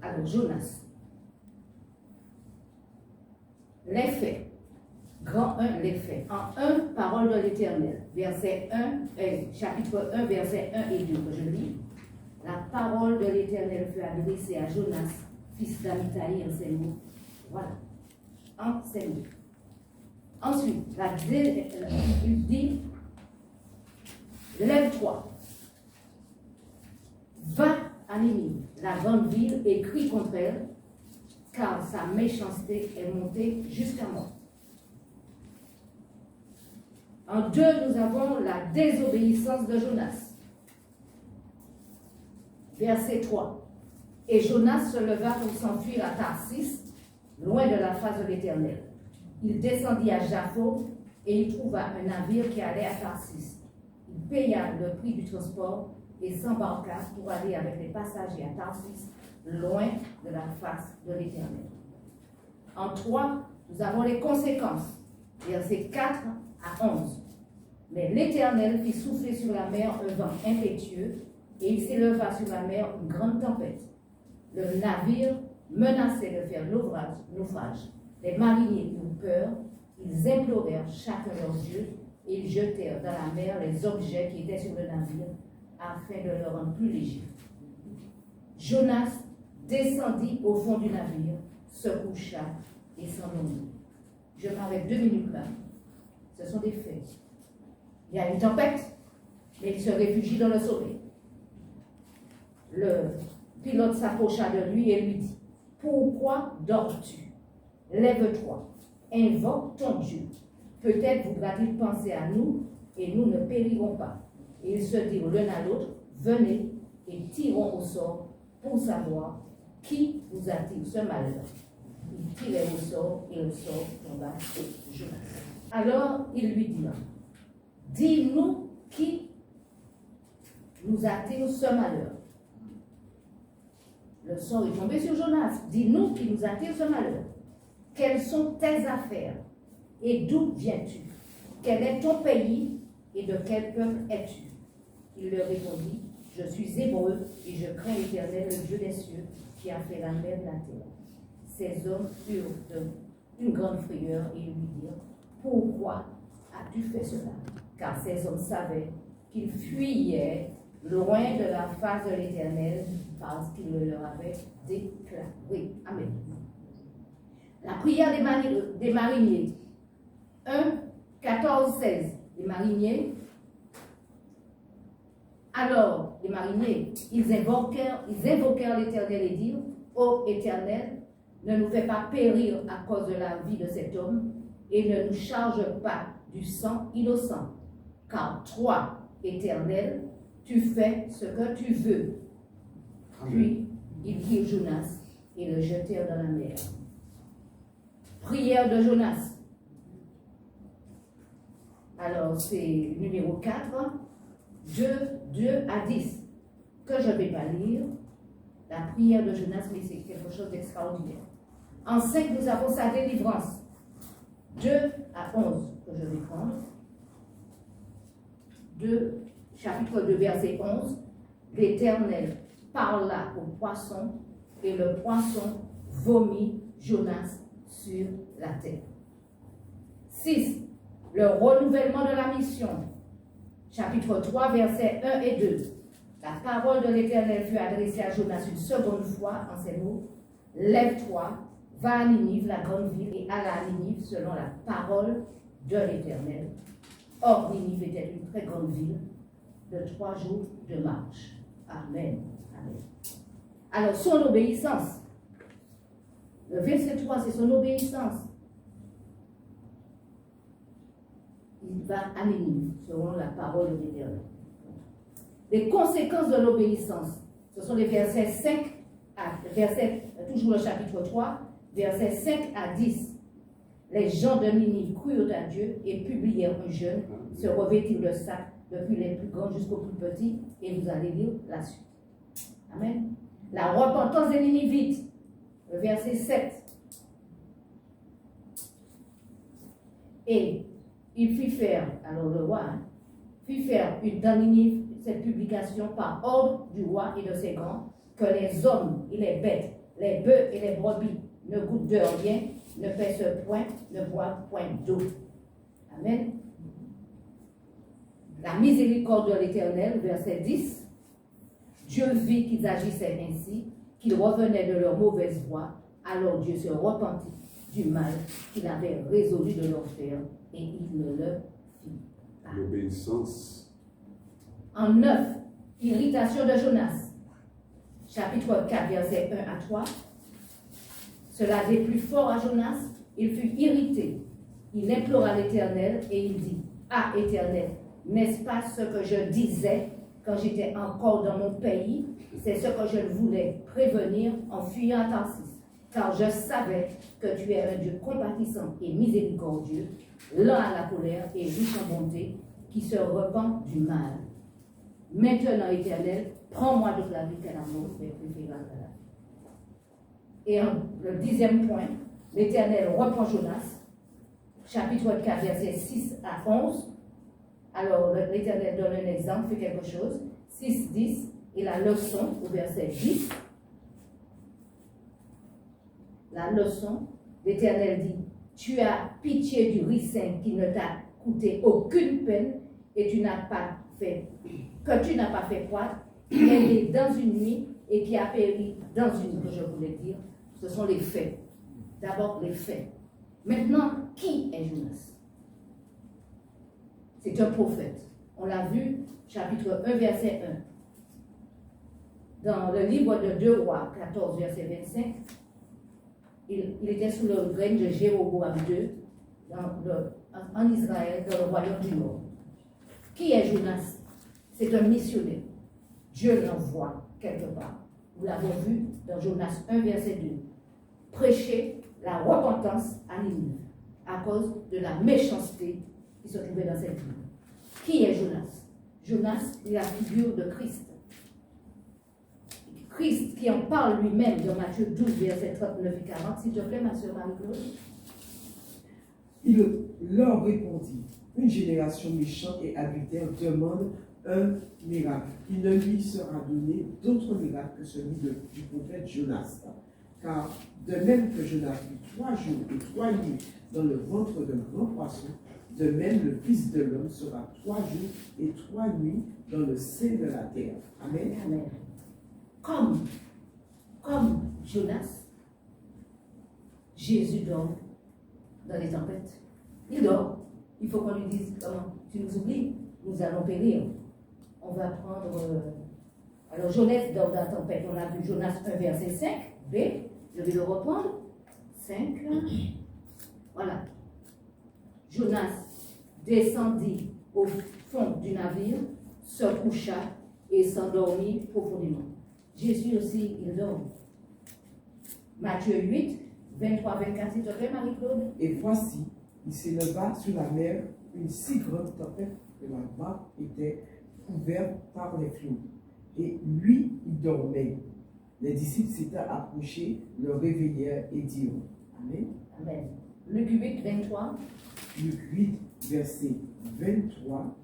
Alors, Jonas. Les faits. Grand 1, les faits. En 1, parole de l'Éternel. Verset 1, chapitre 1, verset 1 et 2, que je lis. La parole de l'Éternel fut adressée à Jonas, fils d'Amittai, en ces mots. Voilà. En ces mots. Ensuite, il dit, lève-toi, va à Ninive, la grande ville, et crie contre elle, car sa méchanceté est montée jusqu'à moi. En 2, nous avons la désobéissance de Jonas. Verset 3. Et Jonas se leva pour s'enfuir à Tarsis, loin de la face de l'Éternel. Il descendit à Jaffo et il trouva un navire qui allait à Tarsis. Il paya le prix du transport et s'embarqua pour aller avec les passagers à Tarsis, loin de la face de l'Éternel. En 3, nous avons les conséquences. Versets 4 à 11. Mais l'Éternel fit souffler sur la mer un vent impétueux et il s'éleva sur la mer une grande tempête. Le navire menaçait de faire naufrage. Les mariniers eurent peur, ils implorèrent chacun leur Dieu et ils jetèrent dans la mer les objets qui étaient sur le navire afin de le rendre plus léger. Jonas descendit au fond du navire, se coucha et s'endormit. Je m'arrête 2 minutes là. Ce sont des faits. Il y a une tempête, mais il se réfugie dans le sommeil. Le pilote s'approcha de lui et lui dit, « Pourquoi dors-tu? Lève-toi, invoque ton Dieu. Peut-être voudra-t-il penser à nous et nous ne périrons pas. » Et ils se dirent l'un à l'autre, « Venez et tirons au sort pour savoir qui vous attire ce malheur. » Ils tiraient au sort et le sort tomba sur Jonas. Alors ils lui dirent, « Dis-nous qui nous attire ce malheur. » Le sort est tombé sur Jonas. « Dis-nous qui nous attire ce malheur. Quelles sont tes affaires et d'où viens-tu? Quel est ton pays et de quel peuple es-tu? » Il leur répondit, « Je suis hébreu et je crains l'Éternel, le Dieu des cieux, qui a fait la mer et la terre. » Ces hommes eurent une grande frayeur et lui dirent, « Pourquoi as-tu fait cela? » Car ces hommes savaient qu'ils fuyaient loin de la face de l'Éternel parce qu'il le leur avait déclaré. Amen. La prière des mariniers. 1, 14, 16. Les mariniers. Alors, les mariniers, ils invoquèrent l'Éternel et dirent, « Ô Éternel, ne nous fais pas périr à cause de la vie de cet homme et ne nous charge pas du sang innocent. Car toi, Éternel, tu fais ce que tu veux. » Puis, ils prirent Jonas et le jetèrent dans la mer. Prière de Jonas. Alors, c'est numéro 4, 2 à 10, que je ne vais pas lire. La prière de Jonas, mais c'est quelque chose d'extraordinaire. En 5, nous avons sa délivrance. 2 à 11, que je vais prendre. Chapitre 2, verset 11. L'Éternel parla au poisson et le poisson vomit Jonas sur la terre. 6. Le renouvellement de la mission. Chapitre 3, versets 1 et 2. La parole de l'Éternel fut adressée à Jonas une seconde fois en ces mots. Lève-toi, va à Ninive, la grande ville, et alla à Ninive selon la parole de l'Éternel. Or, Ninive était une très grande ville de 3 jours de marche. Amen. Amen. Alors, son obéissance. Le verset 3, c'est son obéissance. Il va à Ninive, selon la parole de l'Éternel. Les conséquences de l'obéissance, ce sont les versets 5 à, toujours le chapitre 3, versets 5 à 10. Les gens de Ninive crurent à Dieu et publièrent un jeûne, se revêtirent de sac, depuis les plus grands jusqu'aux plus petits, et vous allez lire la suite. Amen. La repentance des Ninivites, le verset 7. Et il fit faire, alors le roi, fit faire dans Ninive cette publication par ordre du roi et de ses grands, que les hommes et les bêtes, Les bœufs et les brebis ne goûtent de rien, ne pèsent point, ne boivent point d'eau. Amen. La miséricorde de l'Éternel, verset 10. Dieu vit qu'ils agissaient ainsi, qu'ils revenaient de leur mauvaise voie, alors Dieu se repentit du mal qu'il avait résolu de leur faire, et il ne le fit pas. L'obéissance. En 9, irritation de Jonas. Chapitre 4, versets 1 à 3. Cela déplut fort à Jonas, il fut irrité. Il implora l'Éternel et il dit, « Ah, Éternel, n'est-ce pas ce que je disais quand j'étais encore dans mon pays? C'est ce que je voulais prévenir en fuyant à Tarsis. Car je savais que tu es un Dieu compatissant et miséricordieux, lent à la colère et riche en bonté, qui se repent du mal. Maintenant, Éternel, prends-moi de la vie qu'à la mort, mais préférable à la vie. » Et le 10e point, l'Éternel reprend Jonas, chapitre 4, versets 6 à 11. Alors, l'Éternel donne un exemple, fait quelque chose. 6, 10, et la leçon au verset 10. La leçon, l'Éternel dit, « Tu as pitié du ricin qui ne t'a coûté aucune peine et que tu n'as pas fait croître, qui est né dans une nuit et qui a péri dans une nuit. » Je voulais dire, ce sont les faits. D'abord, les faits. Maintenant, qui est Jonas? C'est un prophète. On l'a vu, chapitre 1, verset 1. Dans le livre de 2 Rois, 14, verset 25, il était sous le règne de Jéroboam II en Israël, dans le royaume du Nord. Qui est Jonas? C'est un missionnaire. Dieu l'envoie quelque part. Nous l'avons vu dans Jonas 1, verset 2. Prêcher la repentance à Ninive à cause de la méchanceté qui se trouvait dans cette ville. Qui est Jonas? Jonas est la figure de Christ. Christ qui en parle lui-même dans Matthieu 12, versets 39 et 40. S'il te plaît, ma soeur Marie-Claude. Il leur répondit, une génération méchante et adultère demande un miracle. Il ne lui sera donné d'autre miracle que celui du prophète Jonas. Car de même que Jonas fut 3 jours et 3 nuits dans le ventre d'un grand poisson, de même le Fils de l'homme sera 3 jours et 3 nuits dans le sein de la terre. Amen. Amen. Comme Jonas, Jésus dort dans les tempêtes. Il dort. Il faut qu'on lui dise, comment tu nous oublies, nous allons périr. On va prendre... Alors Jonas dort dans la tempête. On a vu Jonas 1, verset 5. B, je vais le reprendre. 5. Voilà. Jonas descendit au fond du navire, se coucha et s'endormit profondément. Jésus aussi, il dort. Matthieu 8, 23-24, s'il te plaît, Marie-Claude. Et voici, il s'éleva sur la mer une si grande tempête que la barque était couverte par les flots. Et lui, il dormait. Les disciples s'étaient approchés, le réveillèrent et dirent, Amen. Amen. Luc 8, 23. Luc 8, verset 23.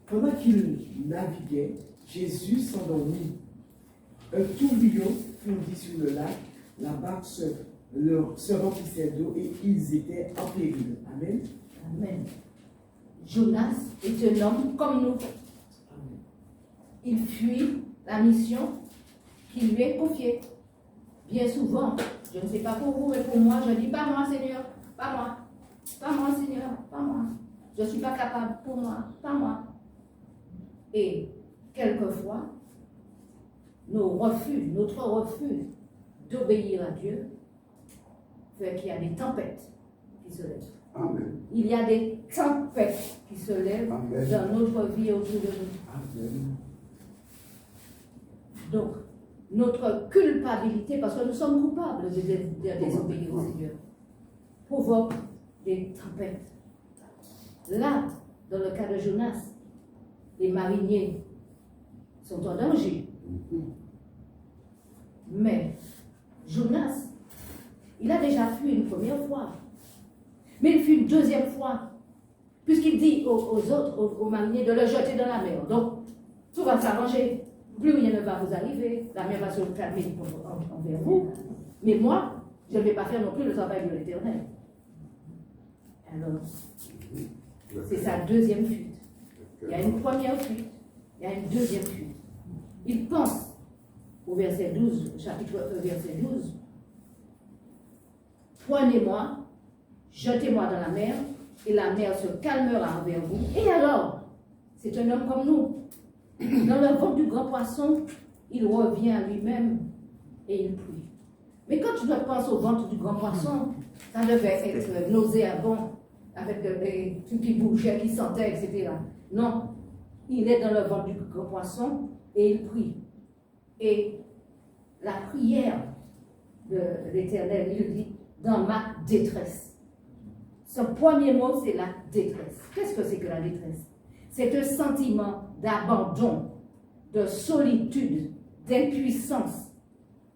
Pendant qu'il naviguait, Jésus s'endormit. Un tourbillon fondit sur le lac, la barque se remplissait d'eau et ils étaient en péril. Amen. Amen. Jonas est un homme comme nous. Amen. Il fuit la mission qui lui est confiée. Bien souvent, je ne sais pas pour vous, mais pour moi, je dis, pas moi, Seigneur, pas moi. Pas moi, Seigneur, pas moi. Je ne suis pas capable, pour moi, pas moi. Et quelquefois, notre refus d'obéir à Dieu fait qu'il y a des tempêtes qui se lèvent. Amen. Il y a des tempêtes qui se lèvent Amen. dans notre vie autour de nous. Amen. Donc, notre culpabilité, parce que nous sommes coupables de désobéir au Seigneur, provoque des tempêtes. Là, dans le cas de Jonas, les mariniers sont en danger. Mais Jonas, il a déjà fui une première fois. Mais il fut une deuxième fois. Puisqu'il dit aux autres, aux mariniers, de le jeter dans la mer. Donc, tout va s'arranger. plus rien ne va vous arriver, la mer va se calmer envers vous, mais moi, je ne vais pas faire non plus le travail de l'Éternel. Alors, c'est sa deuxième fuite. Il y a une première fuite, il y a une deuxième fuite. Il pense au verset 12, chapitre 1, verset 12. Prenez-moi, jetez-moi dans la mer, et la mer se calmera envers vous. Et alors, c'est un homme comme nous. Dans le ventre du grand poisson, il revient à lui-même et il prie. Mais quand tu penses au ventre du grand poisson, ça devait être nauséabond, avec des trucs qui bougeaient, qui sentaient, etc. Non, il est dans le ventre du grand poisson et il prie. Et la prière de l'Éternel, il dit, dans ma détresse. Son premier mot, c'est la détresse. Qu'est-ce que c'est que la détresse? C'est un sentiment d'abandon, de solitude, d'impuissance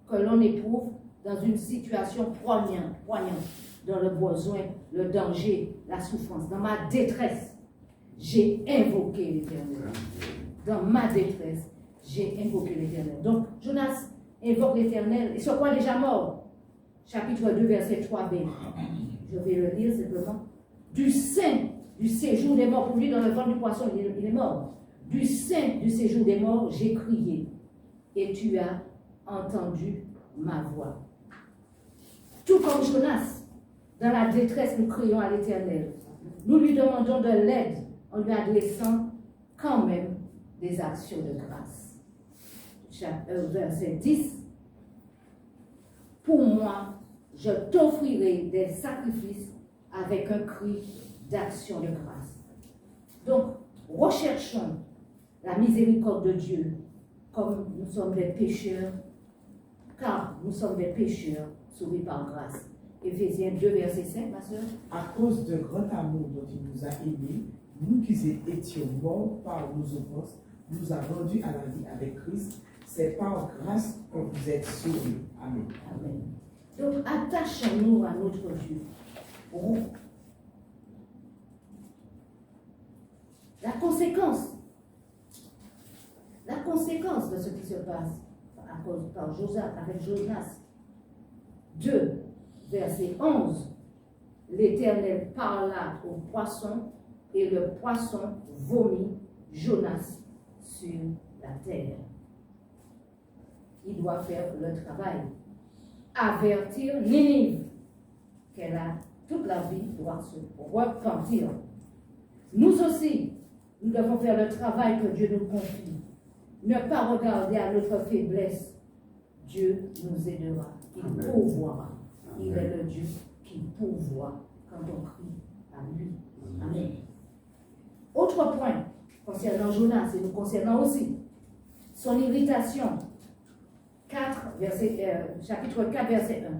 que l'on éprouve dans une situation poignante, dans le besoin, le danger, la souffrance. Dans ma détresse, j'ai invoqué l'Éternel. Dans ma détresse, j'ai invoqué l'Éternel. Donc, Jonas invoque l'Éternel. Il soit quoi déjà mort? Chapitre 2, verset 3b. Je vais le lire simplement. Du sein du séjour des morts, pour lui dans le ventre du poisson, il est mort. Du sein du séjour des morts, j'ai crié, et tu as entendu ma voix. Tout comme Jonas, dans la détresse, nous crions à l'Éternel. Nous lui demandons de l'aide en lui adressant quand même des actions de grâce. Verset 10. Pour moi, je t'offrirai des sacrifices avec un cri d'action de grâce. Donc, recherchons la miséricorde de Dieu comme nous sommes des pécheurs, car nous sommes des pécheurs sauvés par grâce. Éphésiens 2, verset 5, ma soeur. À cause de grand amour dont il nous a aimés, nous qui étions morts par nos offenses, nous a rendus à la vie avec Christ. C'est par grâce que vous êtes sauvés. Amen. Amen. Donc, attachons-nous à notre Dieu. La conséquence de ce qui se passe par Josaph, avec Jonas. 2, verset 11. L'Éternel parla au poisson et le poisson vomit Jonas sur la terre. Il doit faire le travail. Avertir Ninive qu'elle a toute la vie doit se repentir. Nous aussi, nous devons faire le travail que Dieu nous confie. Ne pas regarder à notre faiblesse. Dieu nous aidera. Il pourvoira. Il est le Dieu qui pourvoit quand on crie à lui. Amen. Autre point concernant Jonas et nous concernant aussi, son irritation. Chapitre 4, verset 1.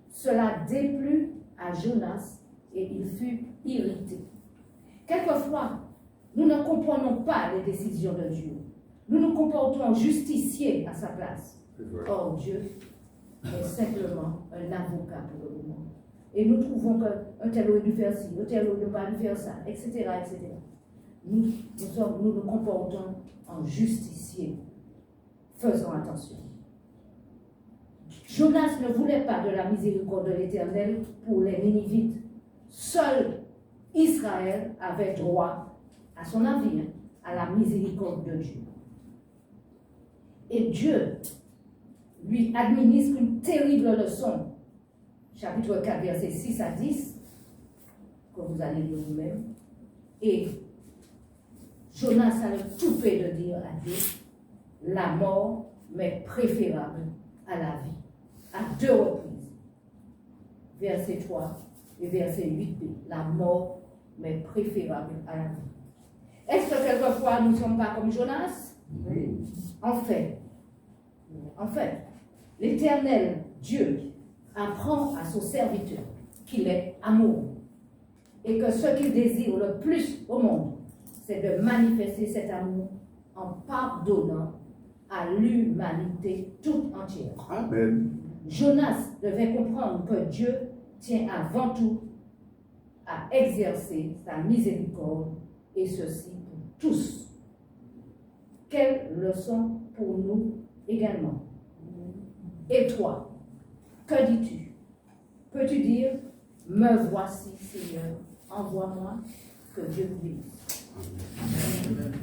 Cela déplut à Jonas et il fut irrité. Quelquefois, nous ne comprenons pas les décisions de Dieu. Nous nous comportons justiciers à sa place. Or, Dieu est simplement un avocat pour le monde. Et nous trouvons qu'un tel aurait dû faire ci, un tel aurait pas dû faire ça, etc. etc. Nous nous comportons en justiciers. Faisons attention. Jonas ne voulait pas de la miséricorde de l'Éternel pour les Ninivites. Seul Israël avait droit, à son avis, à la miséricorde de Dieu. Et Dieu lui administre une terrible leçon. Chapitre 4, versets 6 à 10, que vous allez lire vous-même. Et Jonas a le toupet de dire à Dieu, la mort m'est préférable à la vie. À 2 reprises. Verset 3 et verset 8b. La mort m'est préférable à la vie. Est-ce que quelquefois nous ne sommes pas comme Jonas? Oui. En fait, l'Éternel Dieu apprend à son serviteur qu'il est amour et que ce qu'il désire le plus au monde, c'est de manifester cet amour en pardonnant à l'humanité toute entière. Amen. Jonas devait comprendre que Dieu tient avant tout à exercer sa miséricorde et ceci pour tous. Quelle leçon pour nous également. Et toi, que dis-tu? Peux-tu dire, me voici, Seigneur, envoie-moi, que Dieu vous bénisse. Amen. Amen.